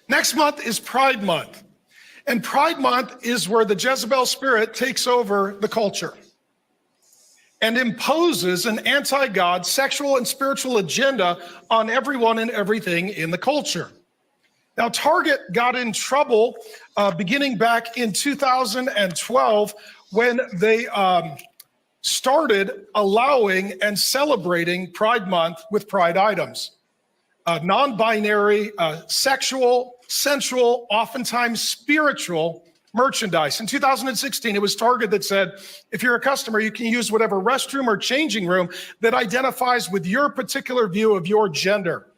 Next month is Pride Month. And Pride Month is where the Jezebel spirit takes over the culture and imposes an anti-God sexual and spiritual agenda on everyone and everything in the culture. Now, Target got in trouble beginning back in 2012 when they started allowing and celebrating Pride Month with Pride items. Non-binary, sexual, sensual, oftentimes spiritual merchandise. In 2016, it was Target that said, if you're a customer, you can use whatever restroom or changing room that identifies with your particular view of your gender.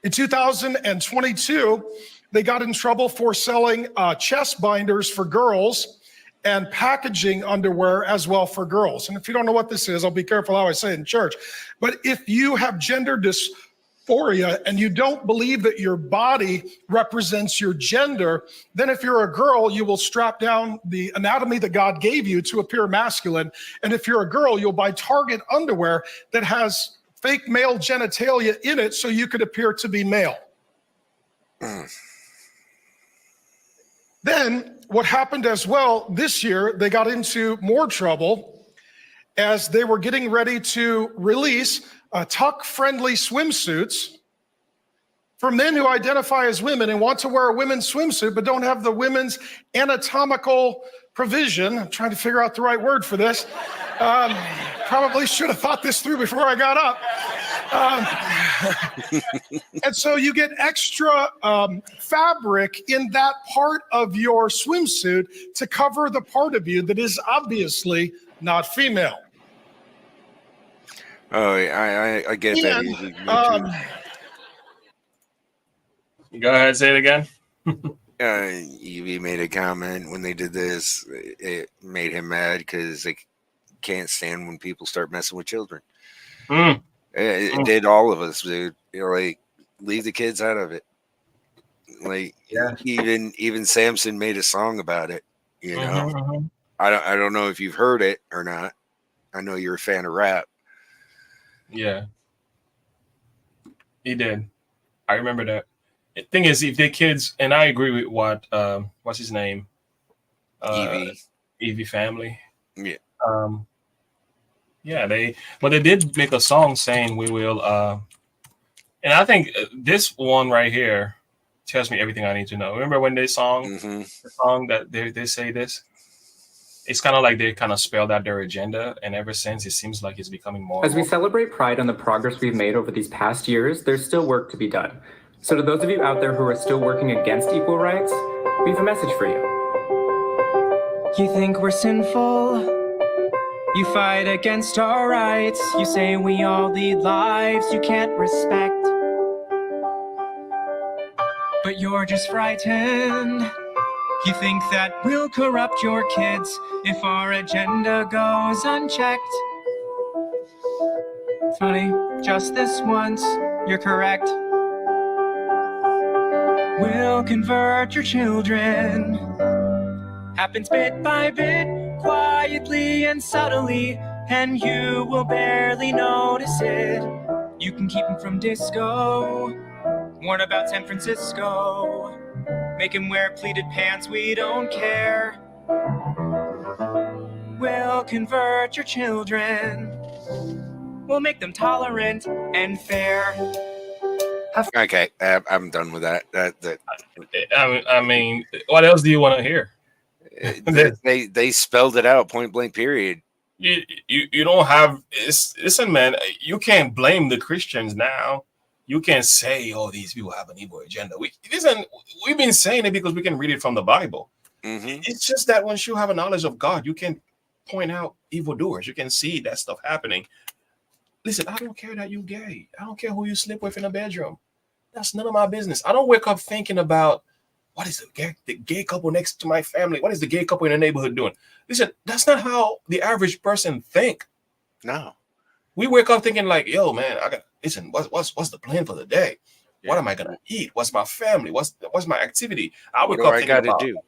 In 2022, they got in trouble for selling chest binders for girls and packaging underwear as well for girls. And if you don't know what this is, I'll be careful how I say it in church. But if you have gender dysphoria and you don't believe that your body represents your gender, then if you're a girl, you will strap down the anatomy that God gave you to appear masculine. And if you're a girl, you'll buy Target underwear that has fake male genitalia in it so you could appear to be male. Then what happened as well this year, they got into more trouble as they were getting ready to release tuck-friendly swimsuits for men who identify as women and want to wear a women's swimsuit but don't have the women's anatomical provision. I'm trying to figure out the right word for this. Probably should have thought this through before I got up. And so you get extra fabric in that part of your swimsuit to cover the part of you that is obviously not female. Oh, I get that. Go ahead, say it again. Evie made a comment when they did this. It made him mad because they can't stand when people start messing with children. It did all of us, dude. Like, leave the kids out of it. Like, even Samson made a song about it. You know, I don't know if you've heard it or not. I know you're a fan of rap. Yeah, he did. I remember that. The thing is, if the kids, and I agree with what what's his name, Evie family. Yeah. Yeah, they did make a song saying we will, and I think this one right here tells me everything I need to know. Remember when they the song that they say this? It's kind of like they kind of spelled out their agenda, and ever since it seems like it's becoming more. As we celebrate Pride and the progress we've made over these past years, there's still work to be done. So to those of you out there who are still working against equal rights, we have a message for you. You think we're sinful? You fight against our rights. You say we all lead lives you can't respect. But you're just frightened. You think that we'll corrupt your kids if our agenda goes unchecked. Funny, just this once, you're correct. We'll convert your children. Happens bit by bit, quietly and subtly, and you will barely notice it. You can keep him from disco, warn about San Francisco. Make him wear pleated pants, we don't care. We'll convert your children. We'll make them tolerant and fair. Okay, I'm done with that. I mean, what else do you want to hear? They spelled it out, point blank, period. You don't have. Listen, man, you can't blame the Christians now. You can't say, "Oh, these people have an evil agenda." We've been saying it because we can read it from the Bible. It's just that once you have a knowledge of God, you can point out evildoers. You can see that stuff happening. Listen, I don't care that you're gay. I don't care who you sleep with in a bedroom. That's none of my business. I don't wake up thinking about what is the gay couple next to my family. What is the gay couple in the neighborhood doing? Listen, that's not how the average person think. No, we wake up thinking like, "Yo, man, listen. What's the plan for the day? Yeah. What am I gonna eat? What's my family? What's my activity?" I wake up thinking about, do?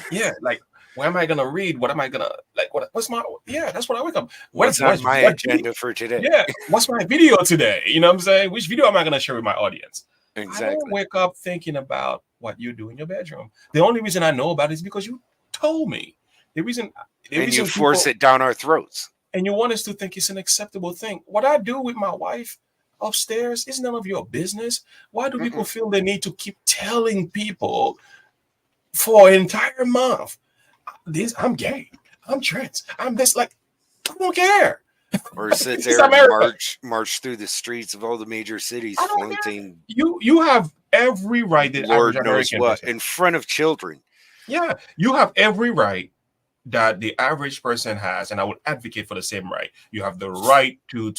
Yeah, like, where am I gonna read? What am I gonna like? What's my? Yeah, that's what I wake up. What's my agenda for today? Yeah, what's my video today? You know what I'm saying? Which video am I gonna share with my audience? I Exactly. don't wake up thinking about what you do in your bedroom. The only reason I know about it is because you told me. The reason You force it down our throats. and you want us to think it's an acceptable thing. What I do with my wife upstairs is none of your business. Why do people feel the need to keep telling people for an entire month, I'm gay, I'm trans, I'm this? Like, I don't care. Or sit It's there and America. march through the streets of all the major cities I don't care. flaunting You have every right that Lord average knows American what person. in front of children. Yeah, you have every right that the average person has, and I would advocate for the same right. You have the right to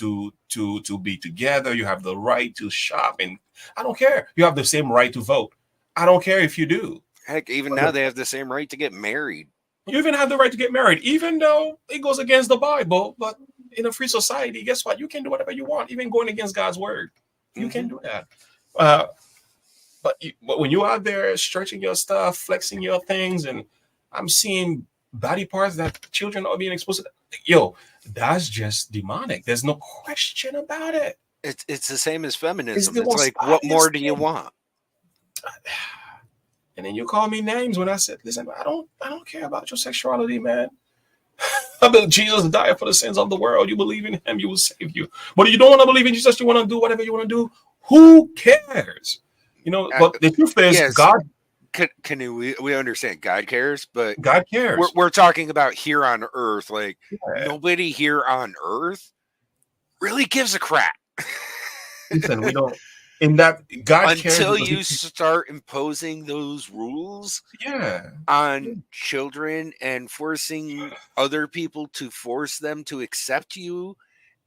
be together. You have the right to shop, and I don't care. You have the same right to vote. I don't care if you do. Heck, even now they have the same right to get married. You even have the right to get married, even though it goes against the Bible. But in a free society, guess what? You can do whatever you want, even going against God's word. You can do that. But when you're out there stretching your stuff, flexing your things, and I'm seeing body parts that children are being exposed to, yo, that's just demonic. There's no question about it. It's the same as feminism. the It's most like, what obvious more do you thing. want? And then you call me names when I said, listen, I don't care about your sexuality, man. I believe Jesus died for the sins of the world. You believe in him, he will save you. But if you don't want to believe in Jesus, you want to do whatever you want to do, who cares? You know, but the truth is, yes. God We understand God cares, but God cares. we're talking about here on earth. Like, Yeah. nobody here on earth really gives a crap. Listen, we don't. In that, God cares Until because you start imposing those rules yeah, on children and forcing other people to force them to accept you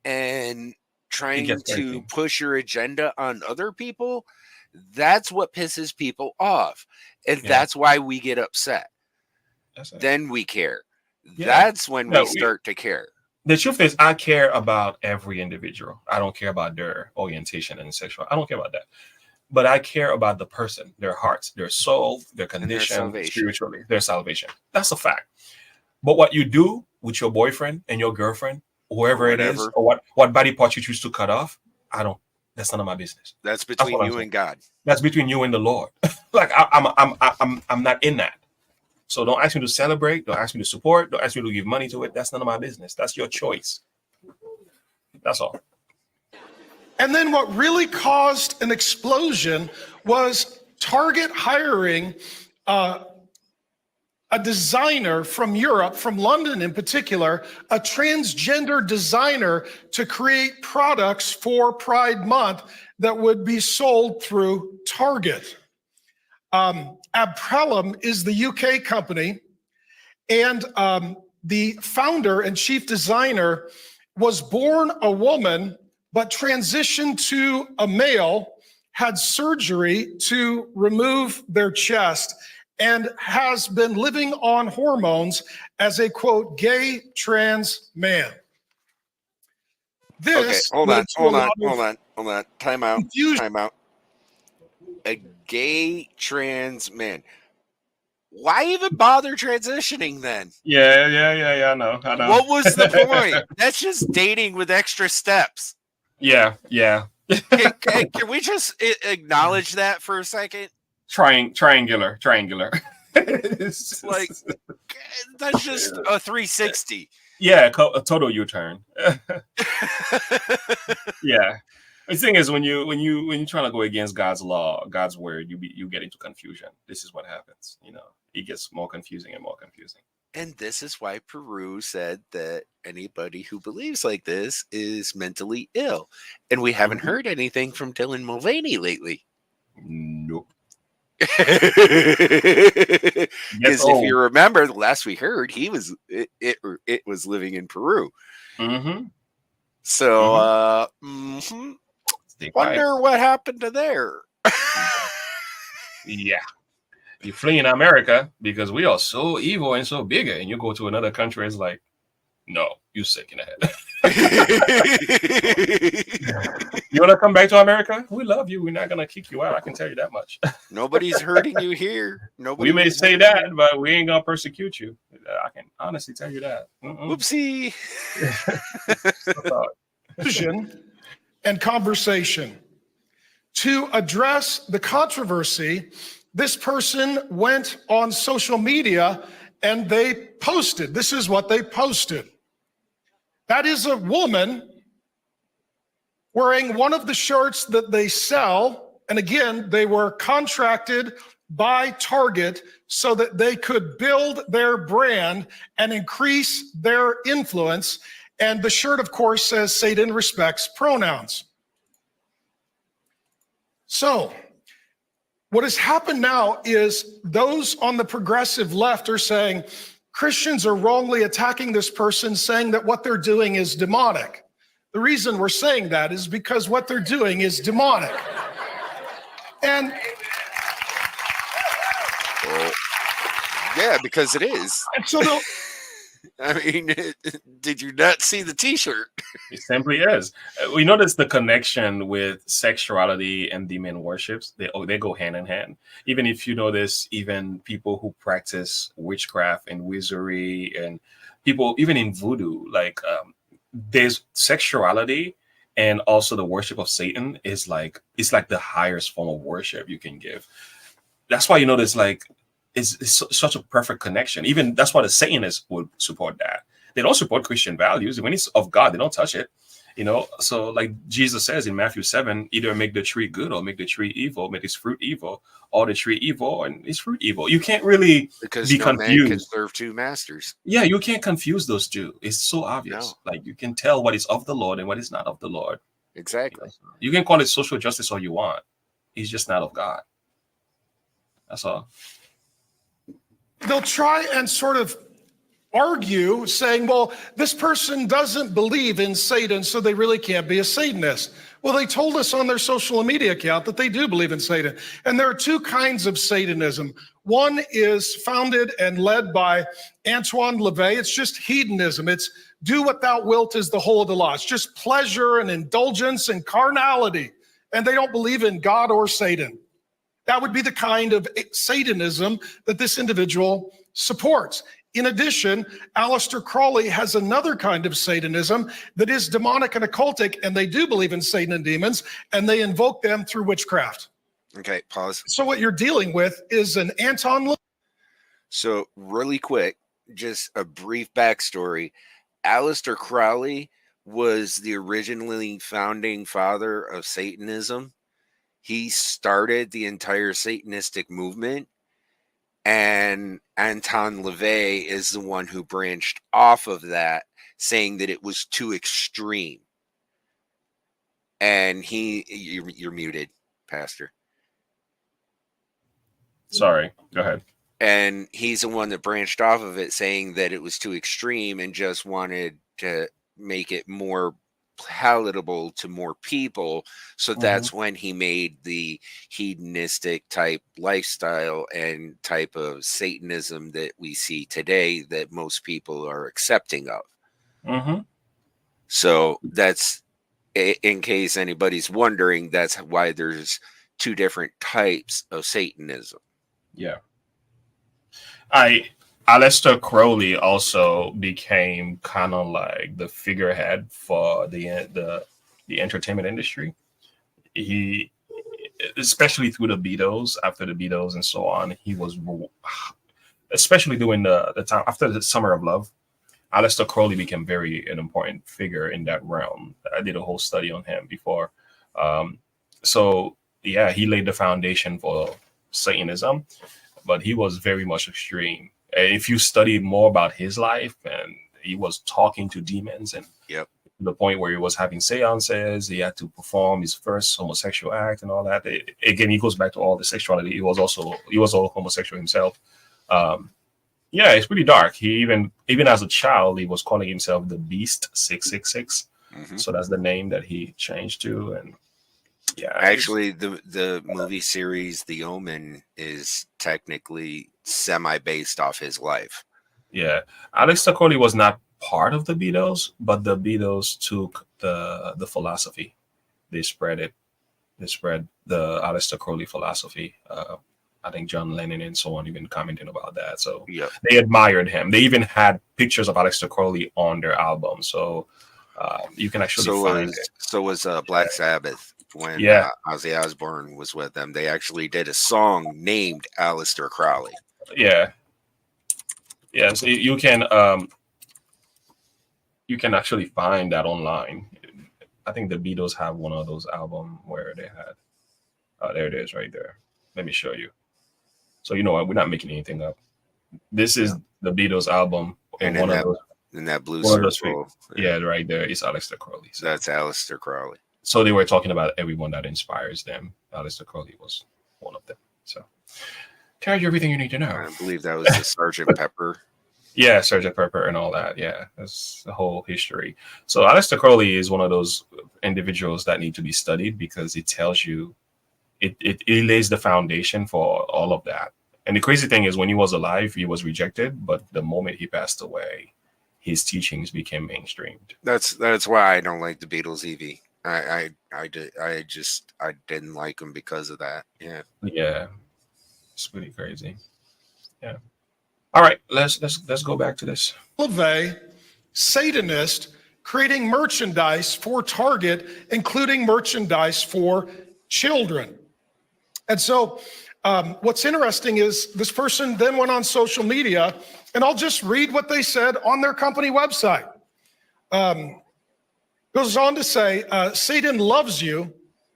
and trying gets to crazy. push your agenda on other people, that's what pisses people off. And Yeah. that's why we get upset. That's it. Then we care. Yeah. That's when No, we start to care. The truth is, I care about every individual. I don't care about their orientation and sexual. I don't care about that. But I care about the person, their hearts, their soul, their condition, salvation. spiritually, their salvation. That's a fact. But what you do with your boyfriend and your girlfriend, whoever it is, or what body part you choose to cut off, that's none of my business. That's between you and God. That's between you and the Lord. Like I'm not in that. So don't ask me to celebrate. Don't ask me to support. Don't ask me to give money to it. That's none of my business. That's your choice. That's all. And then what really caused an explosion was Target hiring a designer from Europe, from London in particular, a transgender designer to create products for Pride Month that would be sold through Target. Abprellum is the UK company, and the founder and chief designer was born a woman, but transitioned to a male, had surgery to remove their chest, and has been living on hormones as a, quote, gay trans man. This okay, hold on. Time out. A gay trans man. Why even bother transitioning then? Yeah. I know. What was the point? That's just dating with extra steps. Yeah. Can we just acknowledge that for a second? Triangular. Like, that's just a 360. Yeah, a total U-turn. Yeah. The thing is, when you're trying to go against God's law, God's word, you get into confusion. This is what happens. You know, it gets more confusing and more confusing. And this is why Peru said that anybody who believes like this is mentally ill. And we haven't heard anything from Dylan Mulvaney lately. Nope. Because if you remember, the last we heard, he was it was living in Peru. So wonder what happened to there. Yeah, you flee in America because we are so evil and so bigger, and you go to another country, it's like, no, you sick in the head. You want to come back to America? We love you. We're not going to kick you out. I can tell you that much. Nobody's hurting you here. We may say that, but we ain't going to persecute you. I can honestly tell you that. Whoopsie. Vision and conversation. To address the controversy, this person went on social media and they posted. This is what they posted. That is a woman wearing one of the shirts that they sell. And again, they were contracted by Target so that they could build their brand and increase their influence. And the shirt, of course, says Satan respects pronouns. So what has happened now is those on the progressive left are saying Christians are wrongly attacking this person, saying that what they're doing is demonic. The reason we're saying that is because what they're doing is demonic. And Well, yeah, because it is. so they'll, I mean, did you not see the T-shirt? It simply is. We notice the connection with sexuality and demon worships. They go hand in hand. Even if you notice, even people who practice witchcraft and wizardry, and people even in voodoo, like there's sexuality and also the worship of Satan is like it's like the highest form of worship you can give. That's why you notice like it's such a perfect connection. Even that's why the Satanists would support that. They don't support Christian values. When it's of God, they don't touch it. You know, so like Jesus says in Matthew 7, either make the tree good or make the tree evil, make its fruit evil, or the tree evil and its fruit evil. You can't really Because be no confused. man can serve two masters. Yeah, you can't confuse those two. It's so obvious. No. Like you can tell what is of the Lord and what is not of the Lord. Exactly. You can call it social justice all you want. He's just not of God. That's all. they'll try and sort of argue saying, well, this person doesn't believe in Satan, so they really can't be a Satanist. Well, they told us on their social media account that they do believe in Satan. And there are two kinds of Satanism. One is founded and led by Antoine LaVey. It's just hedonism. It's do what thou wilt is the whole of the law. It's just pleasure and indulgence and carnality. And they don't believe in God or Satan. That would be the kind of Satanism that this individual supports. In addition, Aleister Crowley has another kind of Satanism that is demonic and occultic, and they do believe in Satan and demons, and they invoke them through witchcraft. Okay, pause. So what you're dealing with is an Anton. So really quick, just a brief backstory. Aleister Crowley was the originally founding father of Satanism. He started the entire Satanistic movement, and Anton LaVey is the one who branched off of that, saying that it was too extreme. And you're muted, Pastor. Sorry, go ahead. And he's the one that branched off of it, saying that it was too extreme and just wanted to make it more palatable to more people. So that's when he made the hedonistic type lifestyle and type of Satanism that we see today that most people are accepting of. So that's, in case anybody's wondering, that's why there's two different types of Satanism. Yeah. Aleister Crowley also became kind of like the figurehead for the entertainment industry. He, especially through the Beatles, after the Beatles and so on, he was, especially during the time after the Summer of Love, Aleister Crowley became an important figure in that realm. I did a whole study on him before. So yeah, he laid the foundation for Satanism, but he was very much extreme. If you study more about his life, and he was talking to demons, and Yep. to the point where he was having seances, he had to perform his first homosexual act and all that. Again, he goes back to all the sexuality. He was all homosexual himself. Yeah, it's pretty dark. He even as a child, he was calling himself the Beast 666. So that's the name that he changed to. And yeah, Actually, the movie series The Omen is technically semi-based off his life. yeah, Aleister Crowley was not part of the Beatles, but the Beatles took the philosophy. They spread it. They spread the Aleister Crowley philosophy. I think John Lennon and so on even commented about that. So Yep. they admired him. They even had pictures of Aleister Crowley on their album. So you can actually find it. So was Black Sabbath when Yeah. Ozzy Osbourne was with them. They actually did a song named Aleister Crowley. Yeah. Yeah. So you can actually find that online. I think the Beatles have one of those albums where they had. There it is, right there. Let me show you. So you know what? We're not making anything up. This is the Beatles album, And one of those. in that blue One of those circle, yeah, right there is Aleister Crowley. So, that's Aleister Crowley. so they were talking about everyone that inspires them. Aleister Crowley was one of them. So tells you everything you need to know. I believe that was the Sergeant Pepper. Yeah, Sgt. Pepper and all that. Yeah, that's the whole history. So Aleister Crowley is one of those individuals that need to be studied because it tells you, it lays the foundation for all of that. And the crazy thing is, when he was alive, he was rejected, but the moment he passed away, his teachings became mainstreamed. That's why I don't like the Beatles, Evie. I didn't like them because of that. Yeah. Yeah, it's pretty crazy. Yeah. All right, let's go back to this. LaVey, Satanist, creating merchandise for Target, including merchandise for children. And so what's interesting is this person then went on social media, and I'll just read what they said on their company website. Goes on to say, Satan loves you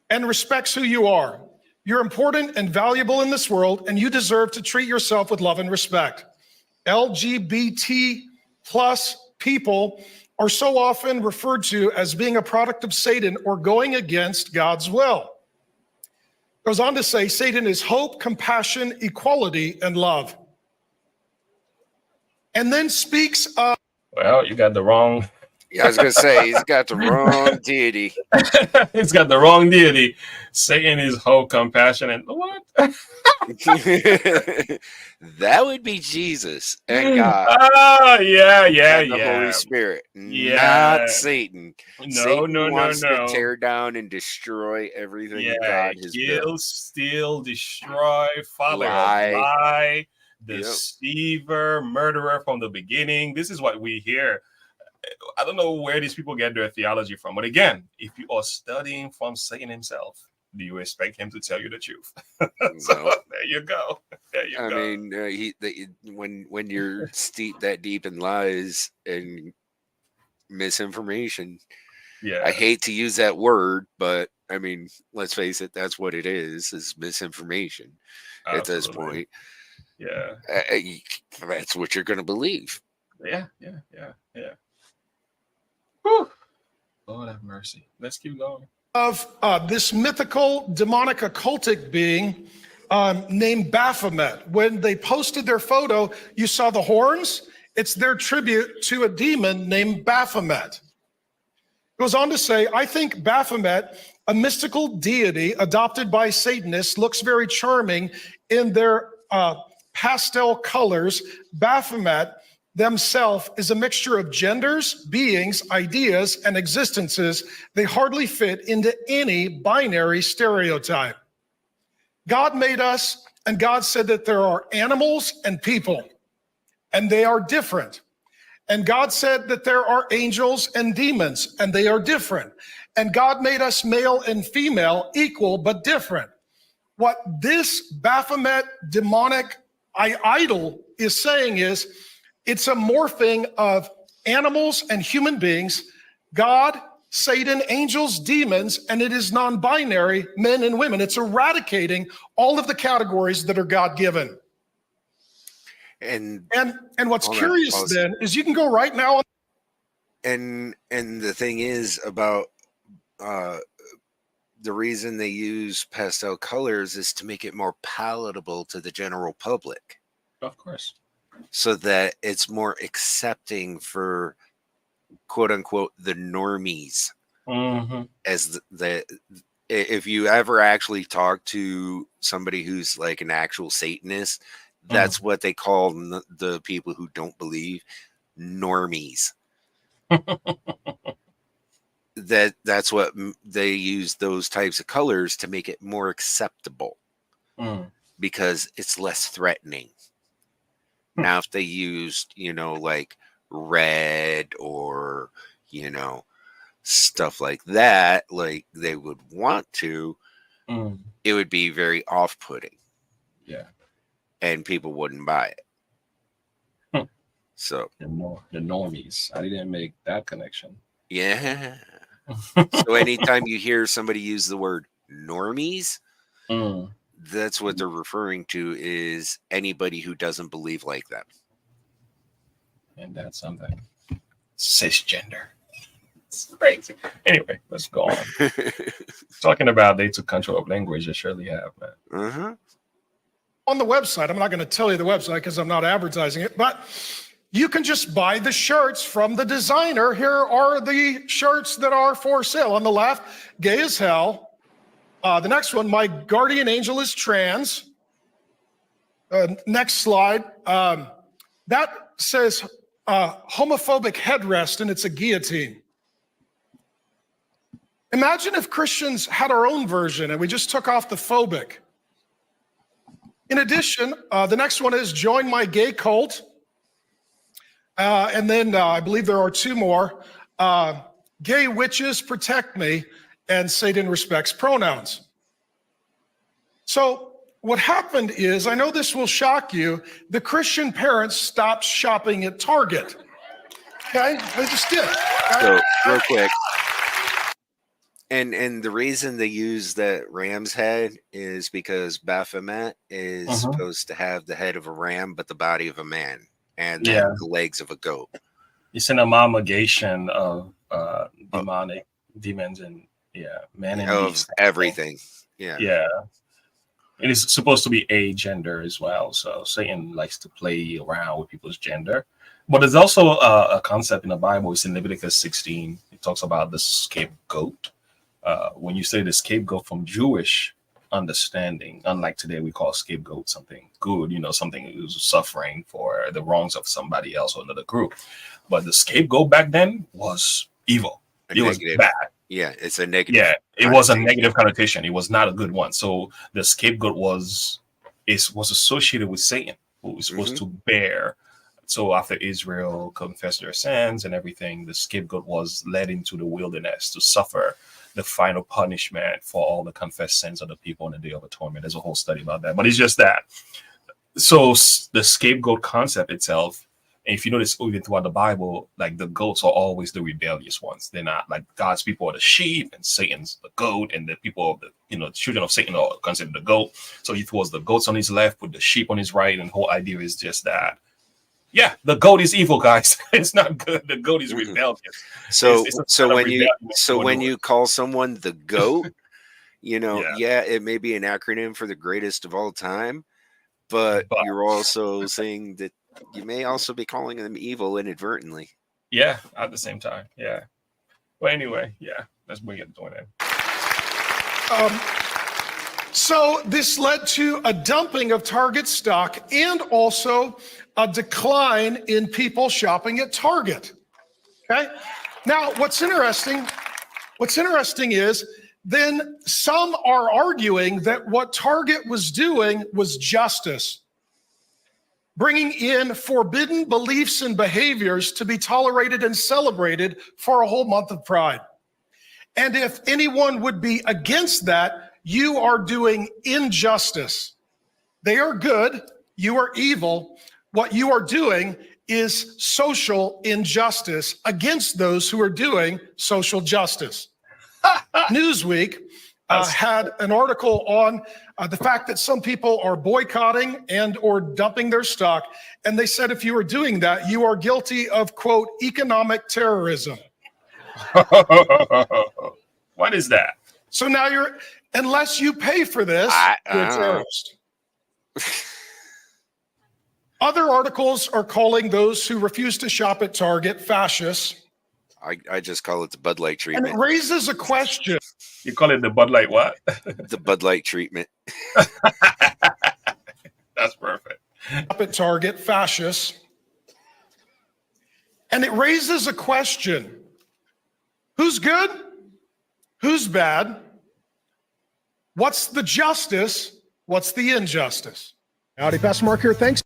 and respects who you are. You're important and valuable in this world, and you deserve to treat yourself with love and respect. LGBT plus people are so often referred to as being a product of Satan or going against God's will. Goes on to say, Satan is hope, compassion, equality, and love. And then speaks of... Well, you got the wrong... Yeah, I was going to say, he's got the wrong deity. He's got the wrong deity. Satan is hope, compassion, and what? That would be Jesus and God. Oh, yeah, and the Holy Spirit, not Satan. Satan wants to tear down and destroy everything God has built. Kill, steal, destroy, father of lie, deceiver, murderer from the beginning. This is what we hear. I don't know where these people get their theology from, but again, if you are studying from Satan himself, do you expect him to tell you the truth? So there you go. There you go. I mean, when you're steeped that deep in lies and misinformation, I hate to use that word, but I mean, let's face it, that's what it is misinformation. Absolutely. At this point. Yeah. That's what you're going to believe. Yeah. Whew. Lord have mercy. Let's keep going. Of this mythical, demonic, occultic being named Baphomet. When they posted their photo, you saw the horns. It's their tribute to a demon named Baphomet. Goes on to say, I think Baphomet, a mystical deity adopted by Satanists, looks very charming in their pastel colors. Baphomet themselves is a mixture of genders, beings, ideas, and existences. They hardly fit into any binary stereotype. God made us, and God said that there are animals and people, and they are different. And God said that there are angels and demons, and they are different. And God made us male and female, equal but different. What this Baphomet demonic idol is saying is, it's a morphing of animals and human beings, God, Satan, angels, demons, and it is non-binary, men and women. It's eradicating all of the categories that are God-given. And what's curious then is you can go right now. And the thing is about the reason they use pastel colors is to make it more palatable to the general public. Of course. So that it's more accepting for quote unquote the normies. Mm-hmm. As if you ever actually talk to somebody who's like an actual Satanist, that's what they call the people who don't believe, normies. That's what they use, those types of colors to make it more acceptable because it's less threatening. Now, if they used, like red or, stuff like that, like they would want to, Mm. it would be very off-putting. Yeah. And people wouldn't buy it. Hmm. So The normies. I didn't make that connection. yeah. So anytime you hear somebody use the word normies, that's what they're referring to, is anybody who doesn't believe like them. And that's something. Cisgender. It's crazy. Anyway, let's go on. Talking about they took control of language, they surely have, man. Uh-huh. On the website, I'm not going to tell you the website because I'm not advertising it, but you can just buy the shirts from the designer. Here are the shirts that are for sale. On the left, gay as hell. The next one, my guardian angel is trans. Next slide. That says homophobic headrest, and it's a guillotine. Imagine if Christians had our own version and we just took off the phobic. In addition, the next one is join my gay cult. And then I believe there are two more. Gay witches protect me, and Satan respects pronouns. So what happened is, I know this will shock you, the Christian parents stopped shopping at Target. Okay, they just did. So real quick. And the reason they use that ram's head is because Baphomet is supposed to have the head of a ram, but the body of a man, and then the legs of a goat. It's an amalgamation of demonic demons and men and beasts. Everything. Yeah. Yeah. It is supposed to be a gender as well. So Satan likes to play around with people's gender. But there's also a concept in the Bible. It's in Leviticus 16. It talks about the scapegoat. When you say the scapegoat from Jewish understanding, unlike today, we call scapegoat something good, something who's suffering for the wrongs of somebody else or another group. But the scapegoat back then was evil. It was bad. Yeah, it's a negative. Yeah, it was a negative connotation. It was not a good one. So the scapegoat was associated with Satan, who was supposed to bear. So after Israel confessed their sins and everything, the scapegoat was led into the wilderness to suffer the final punishment for all the confessed sins of the people on the Day of Atonement. There's a whole study about that. But it's just that. So the scapegoat concept itself, and if you notice even throughout the Bible, like the goats are always the rebellious ones. They're not like God's people are the sheep and Satan's the goat, and the people of the children of Satan are considered the goat. So he throws the goats on his left, put the sheep on his right, and the whole idea is just that. Yeah, the goat is evil, guys. It's not good. The goat is rebellious. So when you call someone the goat, it may be an acronym for the greatest of all time, but you're also saying that you may also be calling them evil inadvertently. Yeah, at the same time. Yeah. Well, anyway, let's bring it to an end. So this led to a dumping of Target stock and also a decline in people shopping at Target. Okay. Now, what's interesting is then some are arguing that what Target was doing was justice, bringing in forbidden beliefs and behaviors to be tolerated and celebrated for a whole month of Pride. And if anyone would be against that, you are doing injustice. They are good, you are evil. What you are doing is social injustice against those who are doing social justice. Newsweek had an article on the fact that some people are boycotting and or dumping their stock. And they said if you are doing that, you are guilty of, quote, economic terrorism. What is that? So now unless you pay for this, you're a terrorist. Other articles are calling those who refuse to shop at Target fascists. I just call it the Bud Light treatment. And it raises a question. You call it the Bud Light what? The Bud Light treatment. That's perfect. Shop at Target fascists. And it raises a question. Who's good? Who's bad? What's the justice? What's the injustice? Howdy, Pastor Mark here. Thanks.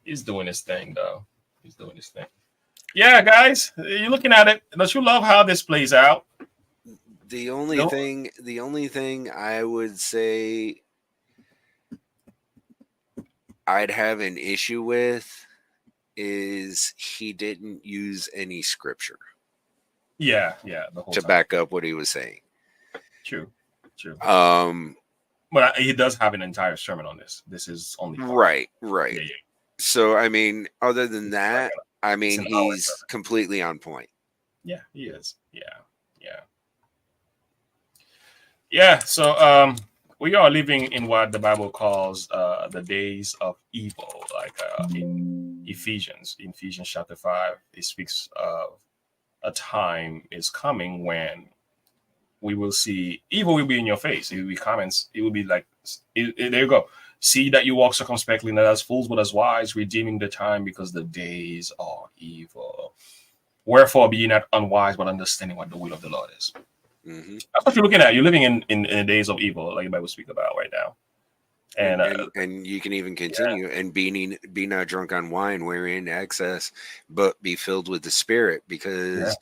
He's doing his thing, though. He's doing his thing. Yeah, guys, you're looking at it. Don't you love how this plays out? The only thing I would say I'd have an issue with is he didn't use any scripture Yeah, the whole to time. back up what he was saying. True. But he does have an entire sermon on this. This is only part. Right. Yeah. So I mean, other than that, I mean, It's an hour he's sermon. completely on point. Yeah, he is. Yeah. So we are living in what the Bible calls the days of evil, like in Ephesians chapter 5, it speaks of a time is coming when we will see evil will be in your face. It will be comments. It will be like, there you go. See that you walk circumspectly, not as fools, but as wise, redeeming the time because the days are evil. Wherefore, be ye not unwise, but understanding what the will of the Lord is. Mm-hmm. That's what you're looking at. You're living in the days of evil, like the Bible speak about right now. And you can even continue and be not drunk on wine wherein excess, but be filled with the Spirit, because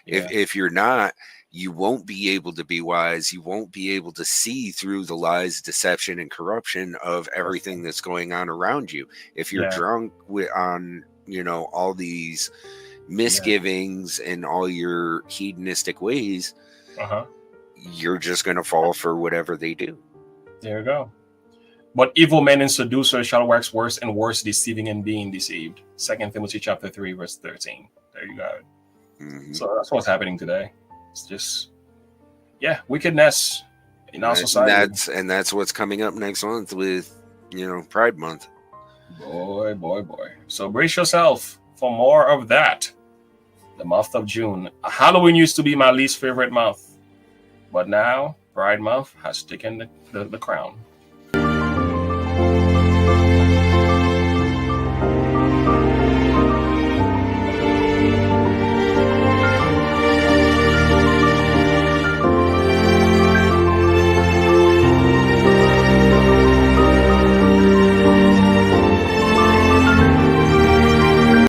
if you're not, you won't be able to be wise. You won't be able to see through the lies, deception, and corruption of everything that's going on around you. If you're drunk on all these misgivings and all your hedonistic ways, you're just going to fall for whatever they do. There you go. But evil men and seducers shall wax worse and worse, deceiving and being deceived. 2 Timothy chapter 3, verse 13. There you go. Mm-hmm. So that's what's happening today. It's just, wickedness in our society. That's what's coming up next month with, Pride Month. Boy. So brace yourself for more of that. The month of June. Halloween used to be my least favorite month. But now, Pride Month has taken the crown.